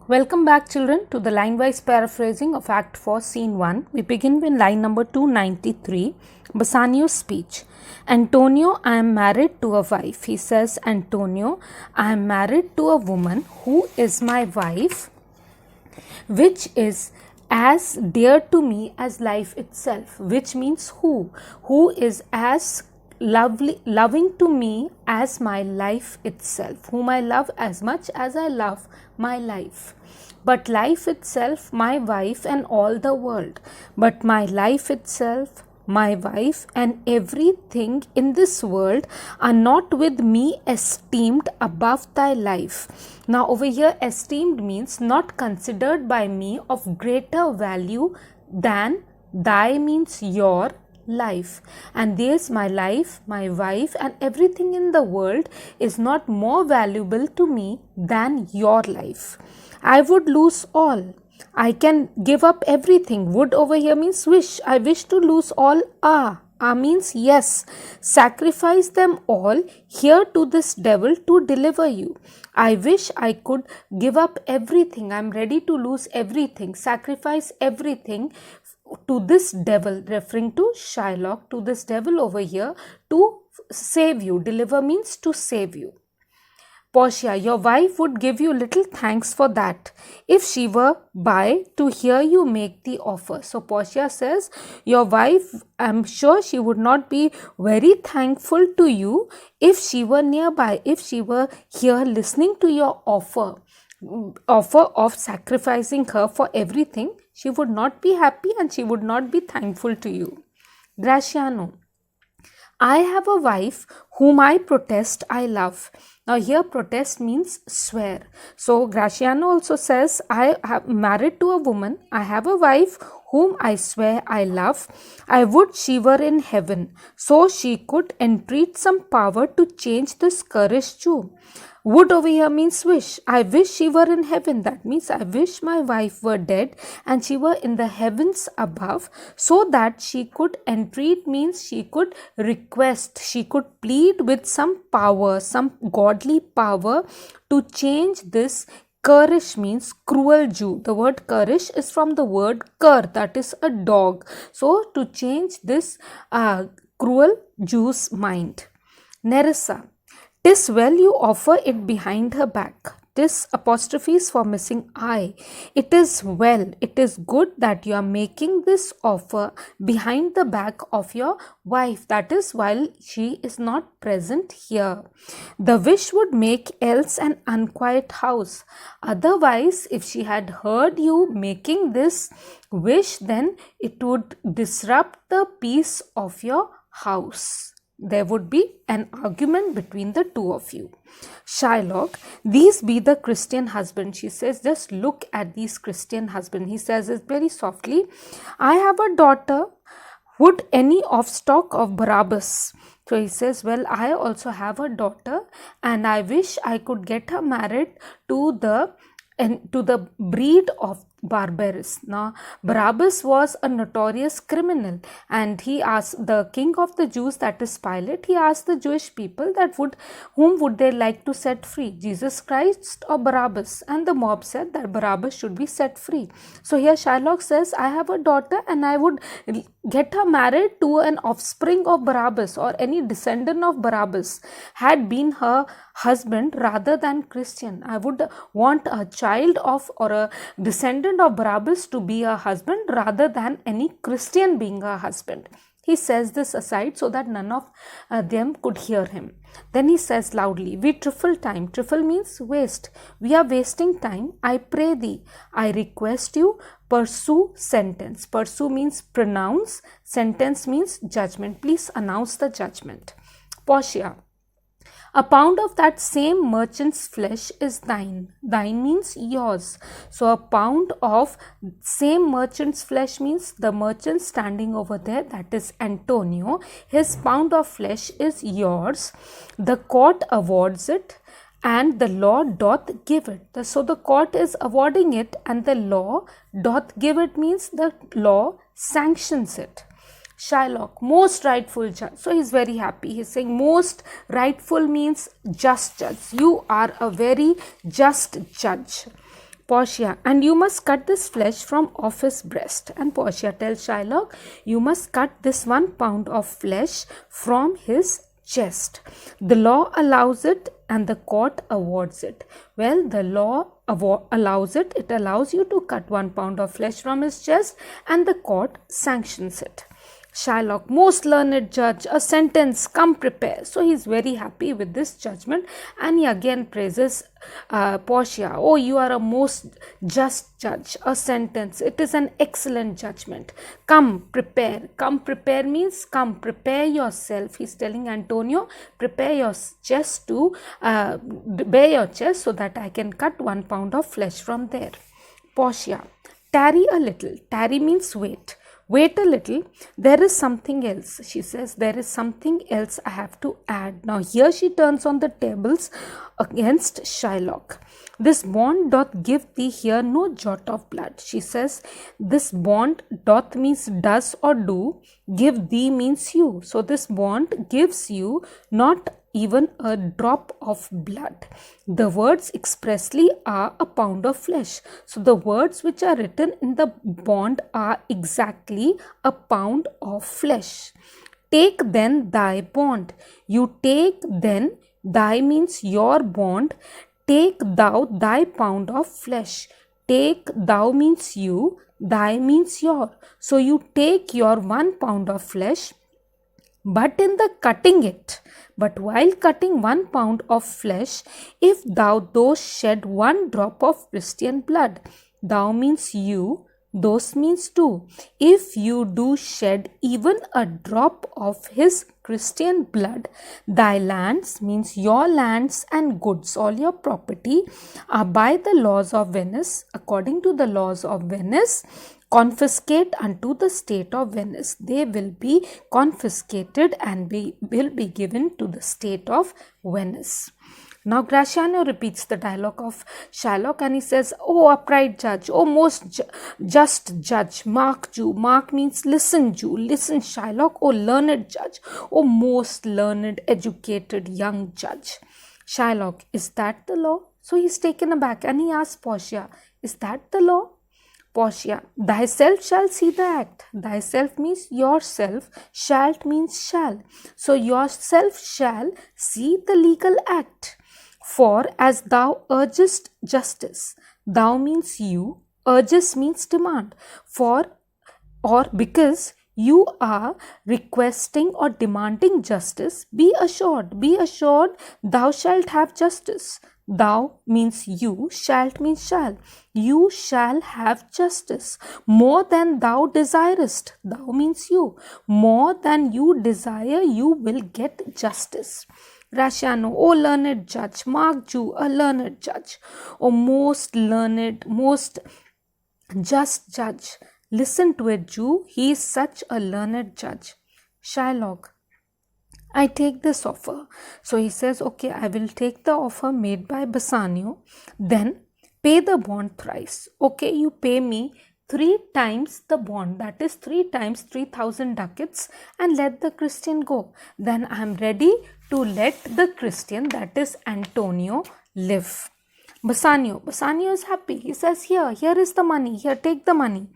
Welcome back, children, to the line-wise paraphrasing of Act 4, Scene 1. We begin with line number 293, Bassanio's speech. Antonio, I am married to a wife. He says, Antonio, I am married to a woman who is my wife, which is as dear to me as life itself. Which means who is as loving to me as my life itself, whom I love as much as I love my life. But life itself, my wife and all the world. But my life itself, my wife and everything in this world are not with me esteemed above thy life. Now over here, esteemed means not considered by me of greater value than thy means your life. And this, my life, my wife and everything in the world is not more valuable to me than your life. I would lose all. I can give up everything. Would over here means wish. I wish to lose all. Means yes. Sacrifice them all here to this devil to deliver you. I wish I could give up everything. I am ready to lose everything. Sacrifice everything to this devil, referring to Shylock, to this devil over here to save you. Deliver means to save you. Portia, your wife would give you little thanks for that if she were by to hear you make the offer. So Portia says, your wife, I'm sure she would not be very thankful to you if she were nearby, if she were here listening to your offer of sacrificing her for everything. She would not be happy and she would not be thankful to you. Gratiano, I have a wife whom I protest I love. Now here protest means swear. So Gratiano also says, I have married to a woman. I have a wife whom I swear I love. I would she were in heaven, so she could entreat some power to change this currish Jew. Would over here means wish. I wish she were in heaven. That means I wish my wife were dead and she were in the heavens above, so that she could entreat means she could request, she could plead with some power, some godly power to change this currish means cruel Jew. The word currish is from the word cur, that is a dog. So to change this cruel Jew's mind. Nerissa, 'tis well you offer it behind her back. 'Tis apostrophes for missing I. It is well, it is good that you are making this offer behind the back of your wife. That is while she is not present here. The wish would make else an unquiet house. Otherwise, if she had heard you making this wish, then it would disrupt the peace of your house. There would be an argument between the two of you. Shylock, these be the Christian husband. She says, just look at these Christian husband. He says it very softly. I have a daughter. Would any offstock of Barabbas? So he says, well, I also have a daughter and I wish I could get her married to the breed of Barbarous. Now Barabbas was a notorious criminal and he asked the king of the Jews, that is Pilate, he asked the Jewish people that whom would they like to set free, Jesus Christ or Barabbas? And the mob said that Barabbas should be set free. So here Shylock says, I have a daughter and I would get her married to an offspring of Barabbas or any descendant of Barabbas had been her husband rather than Christian. I would want a child of or a descendant of Barabbas to be her husband rather than any Christian being her husband. He says this aside so that none of them could hear him. Then he says loudly, we trifle time. Trifle means waste. We are wasting time. I pray thee, I request you, pursue sentence. Pursue means pronounce. Sentence means judgment. Please announce the judgment. Portia, a pound of that same merchant's flesh is thine. Thine means yours. So a pound of same merchant's flesh means the merchant standing over there, that is Antonio. His pound of flesh is yours. The court awards it and the law doth give it. So the court is awarding it and the law doth give it means the law sanctions it. Shylock, most rightful judge. So he's very happy. He's saying most rightful means just judge. You are a very just judge. Portia, and you must cut this flesh from off his breast. And Portia tells Shylock, you must cut this 1 pound of flesh from his chest. The law allows it and the court awards it. Well, the law allows it. It allows you to cut 1 pound of flesh from his chest, and the court sanctions it. Shylock, most learned judge, a sentence, come prepare. So he is very happy with this judgment, and he again praises Portia. Oh, you are a most just judge, a sentence. It is an excellent judgment. Come prepare. Come prepare means come prepare yourself. He is telling Antonio, prepare your chest to bare your chest so that I can cut 1 pound of flesh from there. Portia, tarry a little. Tarry means wait. Wait a little, there is something else. She says, there is something else I have to add. Now here she turns on the tables against Shylock. This bond doth give thee here no jot of blood. She says, this bond doth means does or do, give thee means you. So this bond gives you not even a drop of blood. The words expressly are a pound of flesh. So the words which are written in the bond are exactly a pound of flesh. Take then thy bond. You take then, thy means your bond. Take thou thy pound of flesh. Take thou means you, thy means your. So you take your 1 pound of flesh, but in the cutting it, but while cutting 1 pound of flesh, if thou dost shed 1 drop of Christian blood, thou means you, those means do. If you do shed even a drop of his Christian blood, thy lands means your lands and goods, all your property, are by the laws of Venice, according to the laws of Venice, confiscate unto the state of Venice. They will be confiscated and will be given to the state of Venice. Now Gratiano repeats the dialogue of Shylock, and he says, O upright judge, O most just judge, mark Jew. Mark means listen Jew, listen Shylock, O learned judge, O most learned, educated young judge. Shylock, is that the law? So he's taken aback and he asks Portia, is that the law? Portia, thyself shall see the act. Thyself means yourself, shalt means shall. So yourself shall see the legal act. For as thou urgest justice, thou means you, urges means demand. For or because you are requesting or demanding justice, be assured thou shalt have justice. Thou means you, shalt means shall. You shall have justice. More than thou desirest. Thou means you. More than you desire, you will get justice. Gratiano, O learned judge, mark Jew, a learned judge. O most learned, most just judge. Listen to it, Jew. He is such a learned judge. Shylock, I take this offer. So he says, okay, I will take the offer made by Bassanio. Then pay the bond thrice. Okay, you pay me 3 times the bond, that is 3 times 3,000 ducats, and let the Christian go. Then I am ready to let the Christian, that is Antonio, live. Bassanio is happy. He says, here is the money. Here, take the money.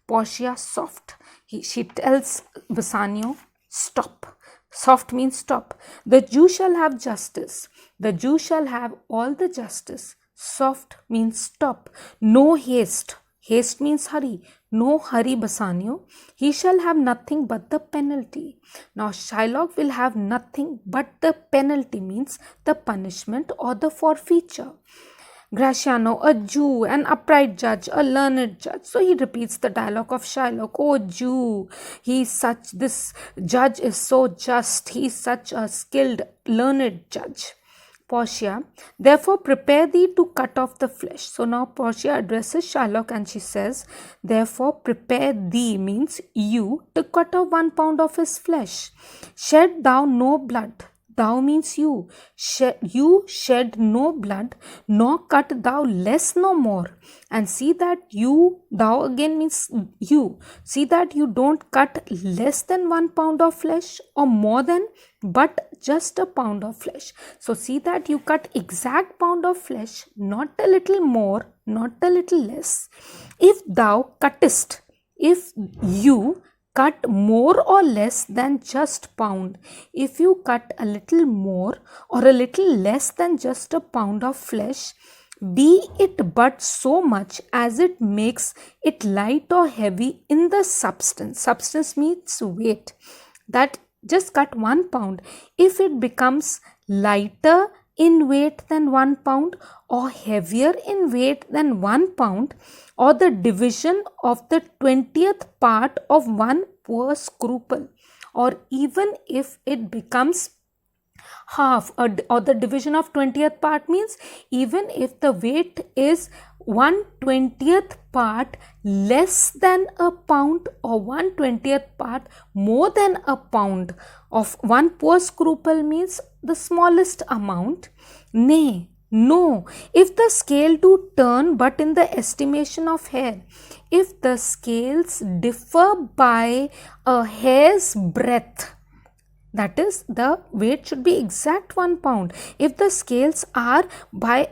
Portia soft. She tells Bassanio, stop. Soft means stop. The Jew shall have justice. The Jew shall have all the justice. Soft means stop. No haste. Haste means hurry. No hurry, Bassanio. He shall have nothing but the penalty. Now Shylock will have nothing but the penalty, means the punishment or the forfeiture. Gratiano, a Jew, an upright judge, a learned judge. So he repeats the dialogue of Shylock. Oh Jew, this judge is so just. He is such a skilled, learned judge. Portia, therefore prepare thee to cut off the flesh. So now Portia addresses Shylock and she says, therefore prepare thee means you to cut off 1 pound of his flesh. Shed thou no blood. thou means you. You shed no blood, nor cut thou less no more. And see that thou again means you. See that you don't cut less than 1 pound of flesh or more than, but just a pound of flesh. So see that you cut exact pound of flesh, not a little more, not a little less. If thou cuttest, if you cut more or less than just pound, if you cut a little more or a little less than just a pound of flesh, be it but so much as it makes it light or heavy in the substance. Substance means weight. That just cut 1 pound. If it becomes lighter in weight than 1 pound or heavier in weight than 1 pound, or the division of the 20th part of 1 poor scruple, or even if it becomes half, or the division of 20th part means even if the weight is 1/20th part less than a pound or 1/20th part more than a pound of 1 poor scruple means the smallest amount. Nay, no, if the scale do turn but in the estimation of hair, if the scales differ by a hair's breadth, that is, the weight should be exact 1 pound. If the scales are by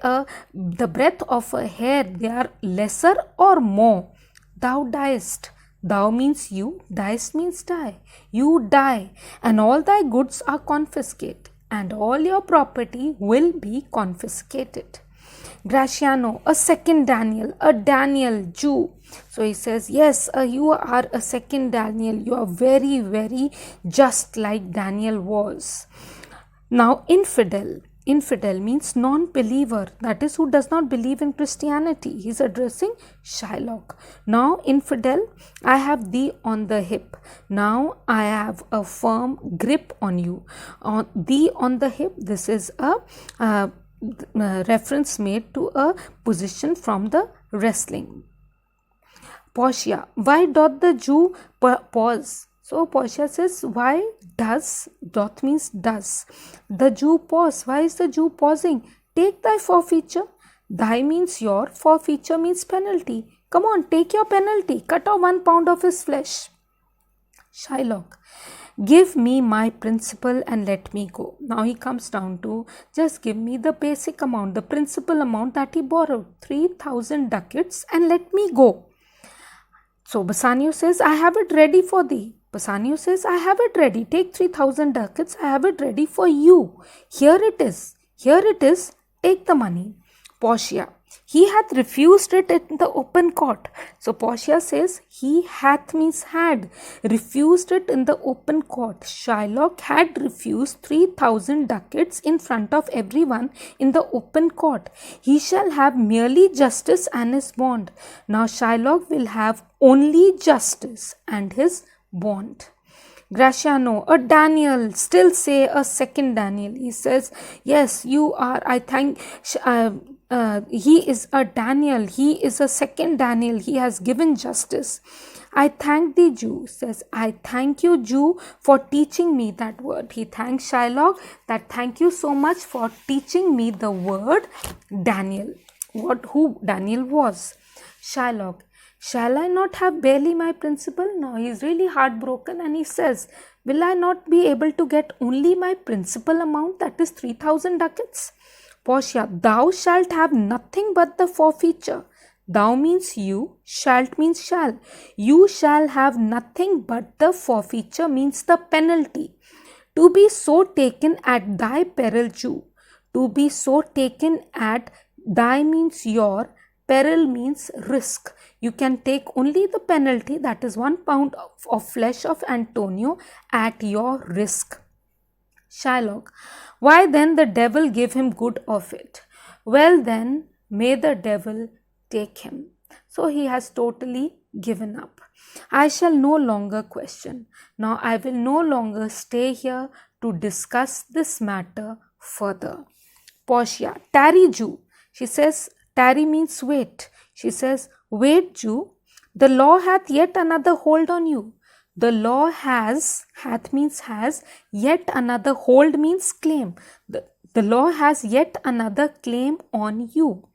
the breadth of a hair, they are lesser or more, thou diest. Thou means you, diest means die. You die, and all thy goods are confiscated, and all your property will be confiscated. Graciano, a second Daniel, a Daniel Jew. So he says, yes, you are a second Daniel. You are very, very just like Daniel was. Now, infidel. Infidel means non-believer, that is, who does not believe in Christianity. He is addressing Shylock. Now, infidel, I have thee on the hip. Now, I have a firm grip on you. On thee on the hip, this is a reference made to a position from the wrestling. Portia, why doth the Jew pause? So Portia says, why does, doth means does, the Jew pause? Why is the Jew pausing? Take thy forfeiture. Thy means your, forfeiture means penalty. Come on, take your penalty. Cut off 1 pound of his flesh. Shylock, give me my principal and let me go. Now he comes down to just give me the basic amount, the principal amount that he borrowed, 3,000 ducats, and let me go. So Bassanio says, I have it ready for thee. Bassanio says, I have it ready. Take 3,000 ducats. I have it ready for you. Here it is. Here it is. Take the money. Portia, he hath refused it in the open court. So Portia says, he hath means had refused it in the open court. Shylock had refused 3,000 ducats in front of everyone in the open court. He shall have merely justice and his bond. Now Shylock will have only justice and his bond. Graciano, a Daniel, still say a second Daniel. He says, yes, you are, I thank, he is a Daniel, he is a second Daniel, he has given justice. I thank thee, Jew, says, I thank you, Jew, for teaching me that word. He thanks Shylock that thank you so much for teaching me the word Daniel, who Daniel was. Shylock, shall I not have barely my principal? Now he is really heartbroken and he says, will I not be able to get only my principal amount, that is 3,000 ducats? Portia, thou shalt have nothing but the forfeiture. Thou means you, shalt means shall. You shall have nothing but the forfeiture means the penalty. To be so taken at thy peril, Jew. To be so taken at thy means your, peril means risk. You can take only the penalty, that is 1 pound of flesh of Antonio, at your risk. Shylock, why then the devil give him good of it? Well then, may the devil take him. So he has totally given up. I shall no longer question. Now I will no longer stay here to discuss this matter further. Portia, tarry, Jew. She says, tarry means wait. She says, wait, Jew. The law hath yet another hold on you. The law has, hath means has, yet another, hold means claim. The law has yet another claim on you.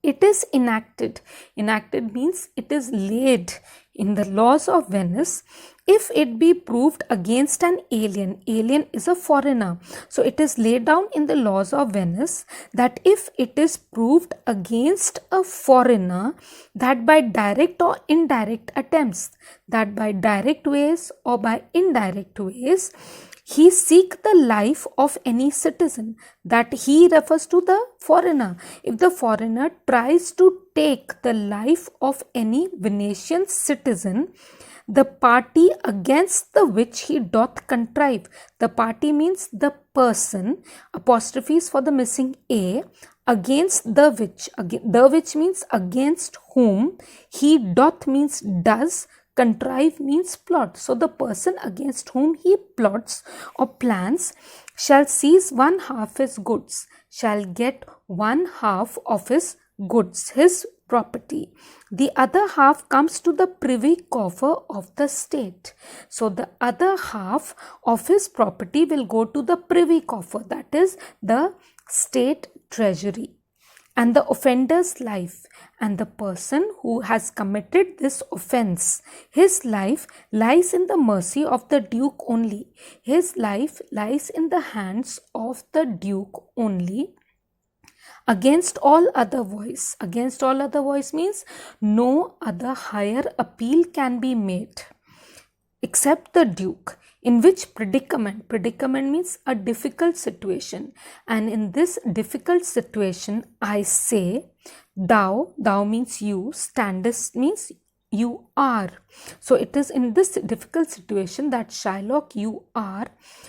It is enacted. Enacted means it is laid in the laws of Venice if it be proved against an alien. Alien is a foreigner. So it is laid down in the laws of Venice that if it is proved against a foreigner that by direct or indirect attempts, that by direct ways or by indirect ways, he seek the life of any citizen, that he refers to the foreigner. If the foreigner tries to take the life of any Venetian citizen, the party against the which he doth contrive. The party means the person, apostrophes for the missing a, against the which means against whom, he doth means does, contrive means plot. So the person against whom he plots or plans shall seize one half his goods, shall get one half of his goods, his property. The other half comes to the privy coffer of the state. So the other half of his property will go to the privy coffer, that is the state treasury. And the offender's life, and the person who has committed this offense, his life lies in the mercy of the Duke only. His life lies in the hands of the Duke only. Against all other voice. Against all other voice means no other higher appeal can be made except the Duke. In which predicament? Predicament means a difficult situation. And in this difficult situation, I say, thou means you, standest means you are. So it is in this difficult situation that Shylock you are,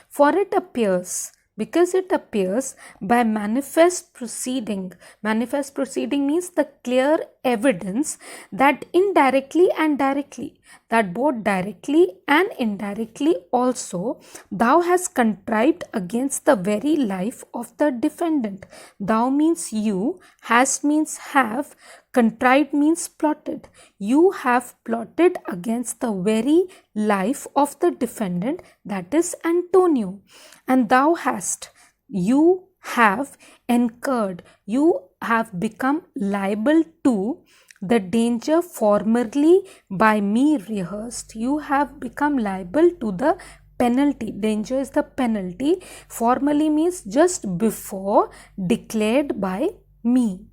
for it appears, because it appears by manifest proceeding. Manifest proceeding means the clear evidence that indirectly and directly, that both directly and indirectly also, thou hast contrived against the very life of the defendant. Thou means you, hast means have, contrived means plotted. You have plotted against the very life of the defendant, that is Antonio. And thou hast, you have incurred, you have become liable to the danger formerly by me rehearsed. You have become liable to the penalty. Danger is the penalty. Formerly means just before, declared by me.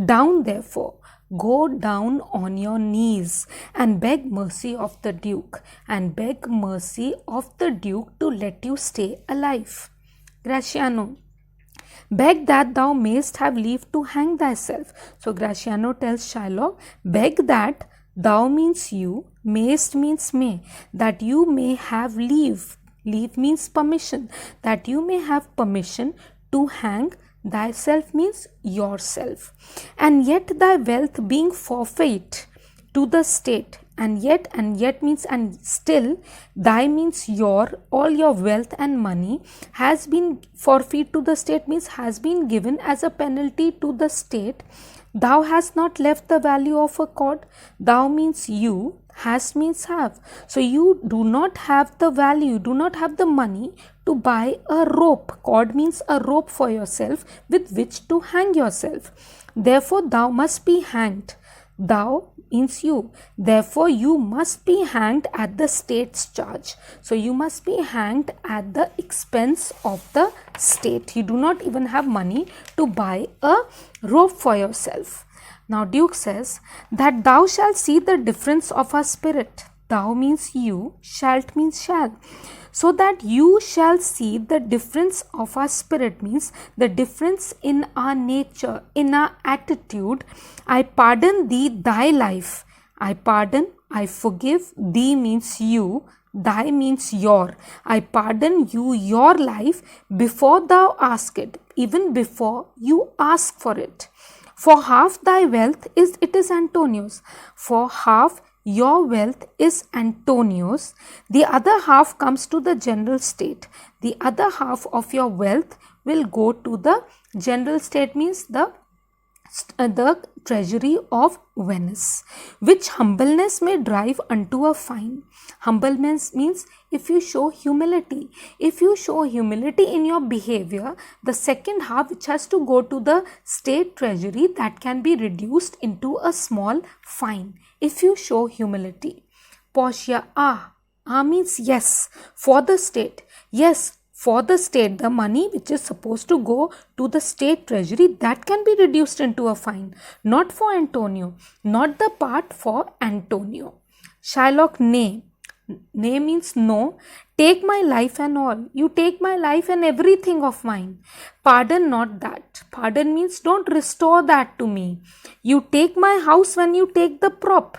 Down therefore, go down on your knees and beg mercy of the Duke, and beg mercy of the Duke to let you stay alive. Gratiano, beg that thou mayst have leave to hang thyself. So Gratiano tells Shylock, beg that, thou means you, mayst means may, that you may have leave. Leave means permission, that you may have permission to hang thyself means yourself. And yet thy wealth being forfeit to the state, and yet means and still, thy means your, all your wealth and money has been forfeit to the state means has been given as a penalty to the state. Thou hast not left the value of a cord. Thou means you, hast means have. So you do not have the value, do not have the money to buy a rope. Cord means a rope for yourself with which to hang yourself. Therefore thou must be hanged. Thou means you. Therefore you must be hanged at the state's charge. So you must be hanged at the expense of the state. You do not even have money to buy a rope for yourself. Now Duke says that thou shalt see the difference of our spirit. Thou means you, shalt means shall. So that you shall see the difference of our spirit means the difference in our nature, in our attitude. I pardon thee thy life. I pardon, I forgive, thee means you, thy means your. I pardon you your life before thou ask it, even before you ask for it. For half thy wealth is Antonio's. For half your wealth is Antonio's. The other half comes to the general state. The other half of your wealth will go to the general state means the the treasury of Venice, which humbleness may drive unto a fine. Humbleness means if you show humility. If you show humility in your behavior, the second half, which has to go to the state treasury, that can be reduced into a small fine if you show humility. Portia, means yes, for the state. Yes, for the state, the money which is supposed to go to the state treasury, that can be reduced into a fine. Not for Antonio, not the part for Antonio. Shylock, nay. Nay means no. Take my life and all. You take my life and everything of mine. Pardon not that. Pardon means don't restore that to me. You take my house when you take the prop.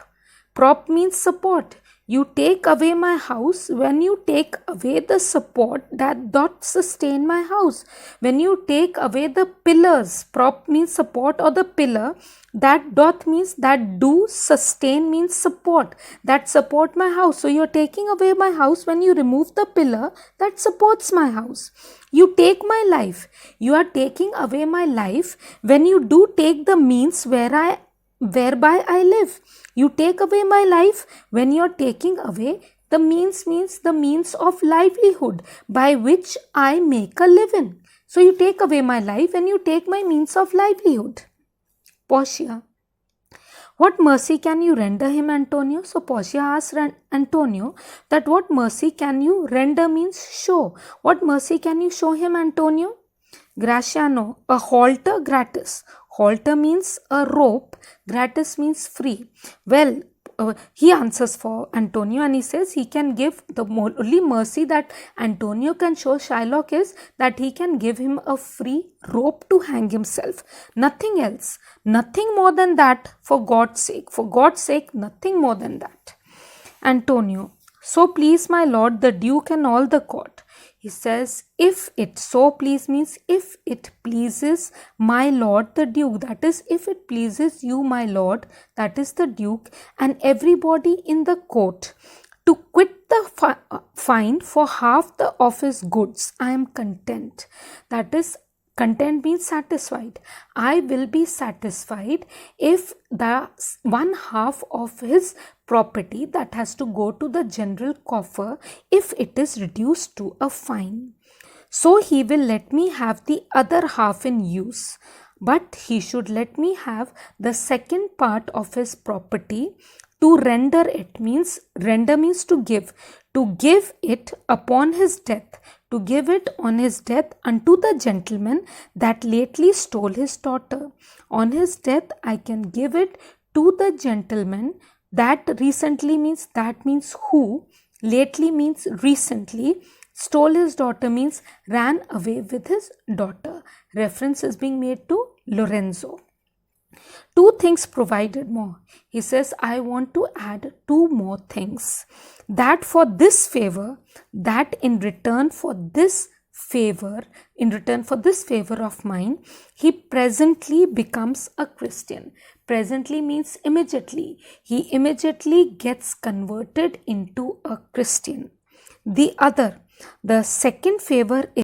Prop means support. You take away my house when you take away the support that doth sustain my house. When you take away the pillars, prop means support or the pillar, that doth means that do, sustain means support, that support my house. So you're taking away my house when you remove the pillar that supports my house. You take my life. You are taking away my life when you do take the means whereby I live. You take away my life when you are taking away the means the means of livelihood by which I make a living. So you take away my life when you take my means of livelihood. Portia, what mercy can you render him, Antonio? So Portia asks Antonio that what mercy can you render means show. What mercy can you show him, Antonio? Graciano, a halter gratis. Halter means a rope, gratis means free. Well, he answers for Antonio and he says he can give the only mercy that Antonio can show Shylock is that he can give him a free rope to hang himself. Nothing else. Nothing more than that, for God's sake. For God's sake, nothing more than that. Antonio, so please my lord the duke and all the court. He says, if it so please means if it pleases my lord the duke, that is, if it pleases you, my lord, that is the duke, and everybody in the court, to quit the fine for half of his goods, I am content. That is, content means satisfied. I will be satisfied if the one half of his property that has to go to the general coffer, if it is reduced to a fine. So he will let me have the other half in use, but he should let me have the second part of his property to render it. Means render means to give it upon his death, to give it on his death unto the gentleman that lately stole his daughter. On his death I can give it to the gentleman that recently means who, lately means recently, stole his daughter means ran away with his daughter. Reference is being made to Lorenzo. Two things provided more. He says, I want to add two more things. That for this favor, that in return for this favor of mine, he presently becomes a Christian. Presently means immediately. He immediately gets converted into a Christian. The second favor is